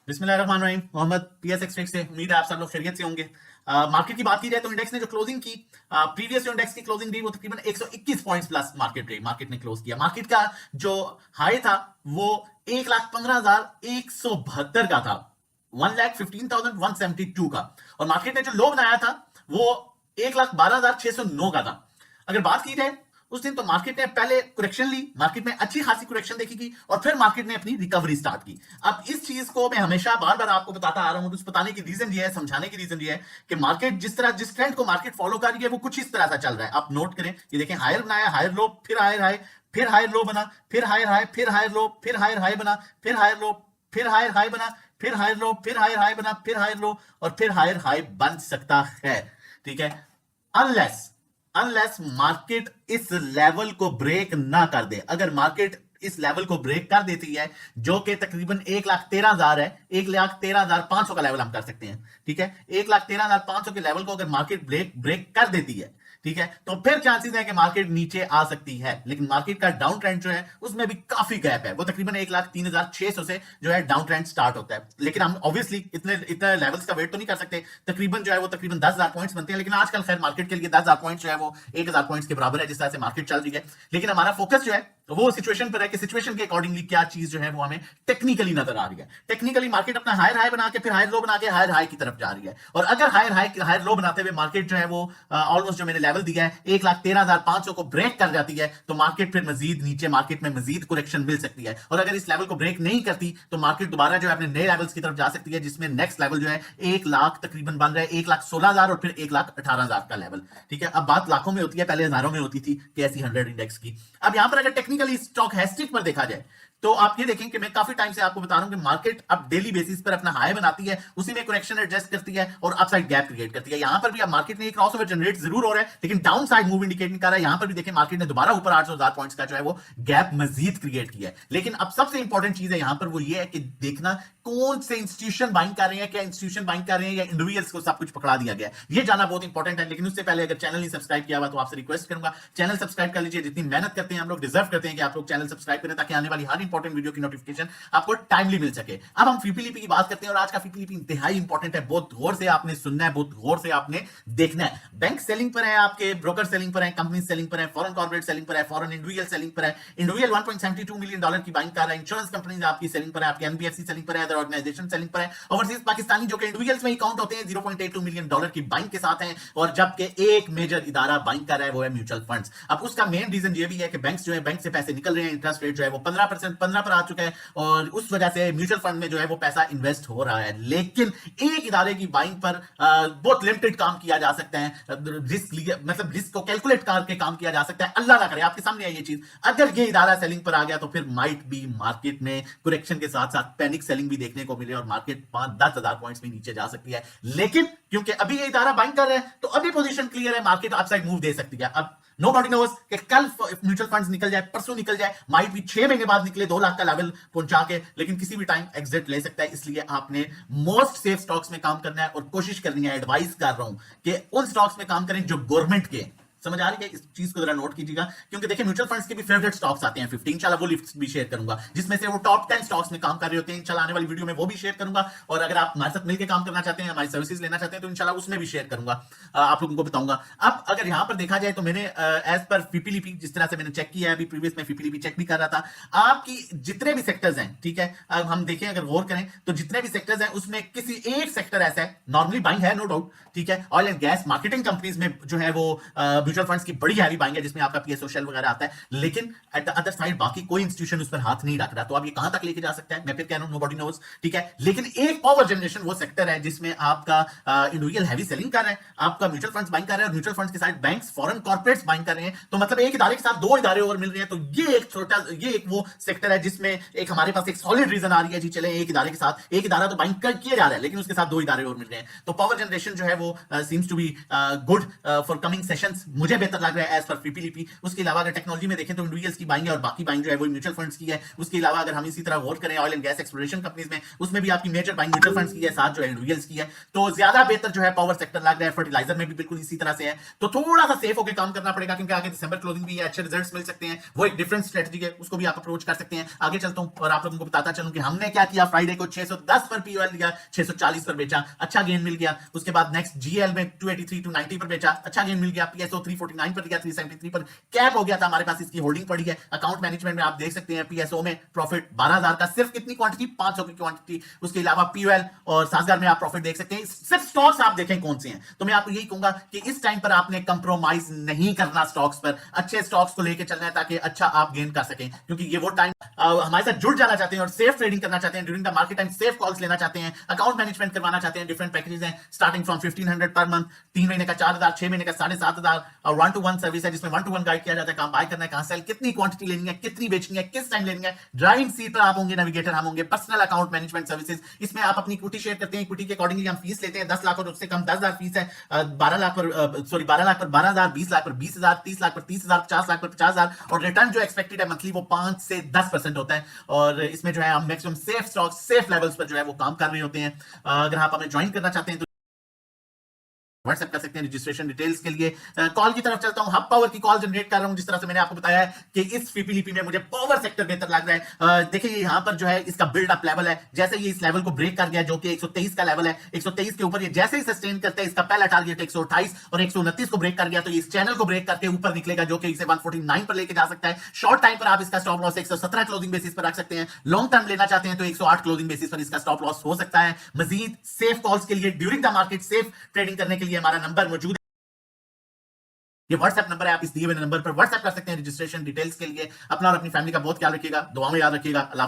बिस्मिल्लाहिर्रहमानिर्रहीम। मोहम्मद पीएस एक्सट्रेक से। उम्मीद है आप सब लोग खैरियत से होंगे। मार्केट की बात की जाए तो इंडेक्स ने जो क्लोजिंग की, प्रीवियस जो इंडेक्स की क्लोजिंग दी वो तकरीबन 121 पॉइंट्स प्लस मार्केट ने क्लोज किया। मार्केट का जो हाई था वो 1,15,172 का था, 1,15,172 का। और मार्केट ने जो लो बनाया था वो 1,12,609 का था। अगर बात की जाए उस दिन तो मार्केट ने पहले करेक्शन ली, मार्केट में अच्छी खासी करेक्शन देखी की और फिर मार्केट ने अपनी रिकवरी स्टार्ट की। अब इस चीज को मैं हमेशा बार बार आपको बताता आ रहा हूं, बताने की रीजन ये है, समझाने की रीजन ये है कि मार्केट जिस ट्रेंड को मार्केट फॉलो कर रही है वो कुछ इस तरह से चल रहा है। आप नोट करें, ये देखें, हायर बनाया, हायर लो, फिर हायर हाई, फिर हायर लो बना, फिर हायर हाई, फिर हायर लो, फिर हायर हाई बना, फिर हायर लो, फिर हायर हाई बना, फिर हायर लो, फिर हायर हाई बना, फिर हायर लो और फिर हायर हाई बन सकता है। ठीक है, अनलेस मार्केट इस लेवल को ब्रेक ना कर दे। अगर मार्केट इस लेवल को ब्रेक कर देती है जो कि तकरीबन 1,13,000 है, 1,13,500 का लेवल हम कर सकते हैं। ठीक है, 1,13,500 के लेवल को अगर मार्केट ब्रेक कर देती है, ठीक है, तो फिर चांसेस है कि मार्केट नीचे आ सकती है। लेकिन मार्केट का डाउन ट्रेंड जो है उसमें भी काफी गैप है, वो तकरीबन 1,03,600 से जो है डाउन ट्रेंड स्टार्ट होता है। लेकिन हम ऑब्वियसली इतने लेवल्स का वेट तो नहीं कर सकते, तकरीबन जो है वो तकरीबन 10,000 पॉइंट्स बनते हैं। लेकिन आजकल खैर मार्केट के लिए 10,000 पॉइंट्स जो है वो 1,000 पॉइंट्स के बराबर है जिस तरह से मार्केट चल रही है। लेकिन हमारा फोकस जो है वो सिचुएशन पर है कि सिचुएशन के अकॉर्डिंगली क्या चीज जो है वो हमें टेक्निकली नजर आ रही है। टेक्निकली मार्केट अपना हायर हाई बना के फिर हायर लो बना के हायर हाई की तरफ जा रही है। और अगर हायर लो बनाते हुए मार्केट जो है वो ऑलमोस्ट जो मैंने लेवल दिया है 1,13,500 को ब्रेक कर जाती है तो मार्केट फिर मजीद नीचे, मार्केट में मजीद करेक्शन मिल सकती है। और अगर इस लेवल को ब्रेक नहीं करती तो मार्केट दोबारा जो है अपने नए लेवल्स की तरफ जा सकती है, जिसमें नेक्स्ट लेवल जो है 1 लाख तकरीबन बन रहा है, 1,16,000 और फिर 1,18,000 का लेवल। ठीक है, अब बात लाखों में होती है, पहले हजारों में होती थी कैसी 100 इंडेक्स की। अब यहां पर अगर टेक्निकली स्टॉक हैस्टिक पर देखा जाए तो आप ये देखें कि मैं काफी टाइम से आपको बता रहा हूं कि मार्केट अब डेली बेसिस पर अपना हाई बनाती है, उसी में करेक्शन एडजस्ट करती है और अपसाइड गैप क्रिएट करती है। यहां पर भी अब मार्केट में एक क्रॉसओवर जनरेट जरूर हो रहा है लेकिन डाउन साइड मूव इंडिकेट नहीं कर रहा है। यहां पर भी देखें मार्केट ने दोबारा ऊपर 800,000 पॉइंट्स का जो है वो गैप मजीद क्रिएट किया है। लेकिन अब सबसे इंपॉर्टेंट चीज है यहां पर वो ये है कि देखना कौन से इंस्टीट्यूशन बाइंग कर रहे हैं, क्या इंस्टीट्यूशन बाइंग कर रहे हैं या इंडिविजुअल्स को सब कुछ पकड़ा दिया गया है, ये जाना बहुत इंपॉर्टेंट है। लेकिन उससे पहले अगर चैनल नहीं सब्सक्राइब किया हुआ तो आपसे रिक्वेस्ट करूंगा चैनल सब्सक्राइब कर लीजिए। जितनी मेहनत करते हैं हम लोग डिजर्व करते हैं कि आप लोग चैनल सब्सक्राइब करें ताकि आने वाली हर इंपॉर्टेंट वीडियो की नोटिफिकेशन आपको टाइमली मिल सके। अब हम फीपीलीपी की बात करते हैं और आज का फीपीलीपी इंतहाई इंपॉर्टेंट है, बहुत गौर से आपने सुनना है, बहुत गौर से आपने देखना है। बैंक सेलिंग पर है, आपके ब्रोकर सेलिंग पर है, कंपनी सेलिंग पर है, फॉरेन कॉर्पोरेट सेलिंग पर है, फॉरेन इंडिविजुअल सेलिंग पर है। इंडिविजुअल $1.72 मिलियन की बाइंग कर रहा है, इंश्योरेंस कंपनीज आपकी सेलिंग पर है, आपकी एनबीएफसी सेलिंग पर है, अदर ऑर्गेनाइजेशन सेलिंग पर है, ओवरसीज पाकिस्तानी जो कि इंडिविजुअल्स में ही काउंट होते हैं $0.82 मिलियन की बाइंग के साथ हैं। और जबकि एक मेजर इदारा बाइंग कर रहा है वो है म्यूचुअल फंड्स। अब उसका मेन रीजन ये भी है कि बैंक्स जो है, बैंक से पैसे निकल रहे हैं, इंटरेस्ट रेट जो है वो 15 पर आ चुका है और उस वजह से म्यूचुअल फंड में जो है वो पैसा इन्वेस्ट हो रहा है। लेकिन एक इदारे की बाइंग पर बहुत लिमिटेड काम किया जा सकता है, मतलब रिस्क को कैलकुलेट करके काम किया जा सकता है। अल्लाह ना करे आपके सामने है ये चीज, अगर ये इदारा सेलिंग पर आ गया तो फिर माइट बी मार्केट में करेक्शन के साथ साथ पैनिक सेलिंग भी देखने को मिले और मार्केट 5-10,000 पॉइंट्स में नीचे जा सकती है। लेकिन क्योंकि अभी ये इदारा बाइंग कर रहा है तो अभी पोजीशन क्लियर है, मार्केट अपसाइड मूव दे सकती है। अब नोबडी नोस कि कल म्यूचुअल फंड्स निकल जाए, परसों निकल जाए, माइट भी 6 महीने बाद निकले 2 लाख का लेवल पहुंचा के, लेकिन किसी भी टाइम एग्जिट ले सकता है। इसलिए आपने मोस्ट सेफ स्टॉक्स में काम करना है और कोशिश करनी है, एडवाइस कर रहा हूं कि उन स्टॉक्स में काम करें जो गवर्नमेंट के। समझ आ रही है, इस चीज को जरा नोट कीजिएगा क्योंकि देखिए म्यूचुअल फंड्स के भी फेवरेट स्टॉक्स आते हैं 15, इंशाल्लाह वो लिस्ट भी शेयर करूंगा जिसमें से वो टॉप 10 स्टॉक्स में काम कर रहे होते हैं। इंशाल्लाह आने वाली वीडियो में वो भी शेयर करूंगा और अगर आप हमारे साथ मिलकर काम करना चाहते हैं, हमारी सर्विसेज लेना चाहते हैं तो इंशाल्लाह उसमें भी शेयर करूंगा, आप लोगों को बताऊंगा। अब अगर यहां पर देखा जाए तो मैंने एज पर फीपीलीपी जिस तरह से मैंने चेक किया है, अभी प्रीवियस में फीपीलीपी चेक भी कर रहा था, आपकी जितने भी सेक्टर्स हैं, ठीक है, अब हम देखें अगर गौर करें तो जितने भी सेक्टर्स हैं उसमें किसी एक सेक्टर ऐसा है, नॉर्मली बाइंग है नो डाउट, ठीक है, oil and gas marketing companies में जो है वो म्यूचुअल फंड्स की बड़ी हैवी बाइंग है जिसमें आपका पीएसओ शेल वगैरह आता है। लेकिन एट द अदर साइड बाकी कोई इंस्टीट्यूशन उस पर हाथ नहीं रख रहा, तो आप ये कहां तक लेके जा सकते हैं, मैं फिर कह रहा हूं नोबडी नोज, ठीक है। लेकिन एक पावर जनरेशन वो सेक्टर है जिसमें आपका इंडिविजुअल हैवी सेलिंग कर रहे हैं, आपका म्यूचुअल फंड्स बाइंग कर रहे हैं और म्यूचुअल फंड्स के साथ बैंक्स, फॉरेन कॉर्पोरेट्स बाइंग कर रहे हैं। तो मतलब एक इदारे के साथ 2 इदारे और मिल रहे हैं, तो ये एक वो सेक्टर है जिसमें एक हमारे पास एक सॉलिड रीजन आ रही है जी, चले एक इदारे के साथ, एक इदारा तो बाइंग किया जा रहा है लेकिन उसके साथ 2 इदारे और मिल रहे हैं, तो पावर जनरेशन जो है वो seems to be good for coming sessions मुझे बेहतर लग रहा है एज पर पीपीलीपी। उसके अलावा अगर टेक्नोलॉजी में देखें तो इंडिविजुअल्स की बाइंग है और बाकी बाइंग जो है वो म्यूचुअल फंड्स की है। उसके अलावा अगर हम इसी तरह गौर करें oil and gas exploration companies में, उसमें भी आपकी मेजर बाइंग म्यूचुअल फंड्स की है, साथ जो है इंडिविजुअल्स की है। तो ज्यादा बेहतर जो है पावर सेक्टर लग रहा है। फर्टिलाइजर में भी बिल्कुल इसी तरह से है। तो थोड़ा सा सेफ होकर काम करना पड़ेगा क्योंकि आगे दिसंबर क्लोजिंग भी है, अच्छे रिजल्ट्स मिल सकते हैं। वो एक डिफरेंट स्ट्रेटजी है, उसको भी आप अप्रोच कर सकते हैं। आगे चलता हूं और आप लोगों को बताता चलूं कि हमने क्या किया। फ्राइडे को 610 पर पीओएल लिया, 640 पर बेचा, अच्छा गेन मिल गया। उसके बाद नेक्स्ट जीएल में 283 टू 90 पर बेचा, अच्छा गेन मिल गया। पीएसओ 349 पर लिया, 373 पर कैप हो गया था हमारे पास, इसकी होल्डिंग पड़ी है। अकाउंट मैनेजमेंट में आप देख सकते हैं पीएसओ में प्रॉफिट 12,000 का, सिर्फ कितनी क्वांटिटी, 500 की क्वांटिटी। उसके अलावा पीओएल और सासगार में आप प्रॉफिट देख सकते हैं। सिर्फ स्टॉक्स आप देखें कौन से हैं। तो मैं आपको यही कहूंगा कि इस टाइम पर आपने कंप्रोमाइज नहीं करना स्टॉक्स पर, अच्छे स्टॉक्स को लेकर चलना है ताकि अच्छा आप गेन कर सकें। क्योंकि ये वो टाइम हमारे साथ जुड़ जाना चाहते हैं और सेफ ट्रेडिंग करना चाहते हैं during the market time, safe calls लेना चाहते हैं, अकाउंट मैनेजमेंट करवाना चाहते हैं। डिफरेंट पैकेजेस हैं स्टार्टिंग फ्रॉम 1500 पर मंथ, 3 महीने का 4,000, 6 महीने का 7,500 और 1-to-1 सर्विस है जिसमें 1-to-1 गाइड किया जाता है, कहां बाय करना है, कहां सेल, कितनी क्वांटिटी लेनी है, कितनी बेचनी है, किस टाइम लेनी है। ड्राइविंग सीट पर आप होंगे, नेविगेटर हम होंगे। पर्सनल अकाउंट मैनेजमेंट सर्विसेज, इसमें आप अपनी इक्विटी शेयर करते हैं, इक्विटी के अकॉर्डिंगली हम फीस लेते हैं। 10 लाख और उससे कम 10,000 फीस है। 12 लाख पर 12,000, 20 लाख पर 20,000, 30 लाख पर 30,000, 50 लाख पर 50,000। और रिटर्न जो एक्सपेक्टेड है मंथली वो 5 से 10% होता है। और इसमें जो है हम maximum safe stock, safe levels पर जो है वो काम कर रहे होते हैं। अगर आप हमें ज्वाइन करना चाहते हैं तो व्हाट्सएप कर सकते हैं रजिस्ट्रेशन डिटेल्स के लिए। कॉल की तरफ चलता हूं। हब पावर की कॉल जनरेट कर रहा हूं, जिस तरह से मैंने आपको बताया है कि इस पीपीलीपी में मुझे पावर सेक्टर बेहतर लग रहा है। देखिए यहां पर जो है इसका बिल्ड अप लेवल है, जैसे ये इस लेवल को ब्रेक कर गया जो कि 123 का लेवल है, 123 के ऊपर ये जैसे ही सस्टेन करता है, इसका पहला टारगेट 128 और 129 को ब्रेक कर गया तो ये इस चैनल को ब्रेक करके ऊपर निकलेगा जो कि इसे 149 पर लेके जा सकता है। शॉर्ट टाइम पर आप इसका स्टॉप लॉस 117 क्लोजिंग बेसिस पर रख सकते हैं। लॉन्ग टर्म लेना चाहते हैं तो 108 क्लोजिंग बेसिस पर इसका स्टॉप लॉस हो सकता है। मजीद सेफ कॉल्स के लिए, during the market safe trading करने के लिए हमारा नंबर मौजूद, ये व्हाट्सएप नंबर है, आप इस दिए हुए नंबर पर व्हाट्सएप कर सकते हैं रजिस्ट्रेशन डिटेल्स के लिए। अपना और अपनी फैमिली का बहुत ख्याल रखिएगा, दुआ में याद रखिएगा। अल्लाह।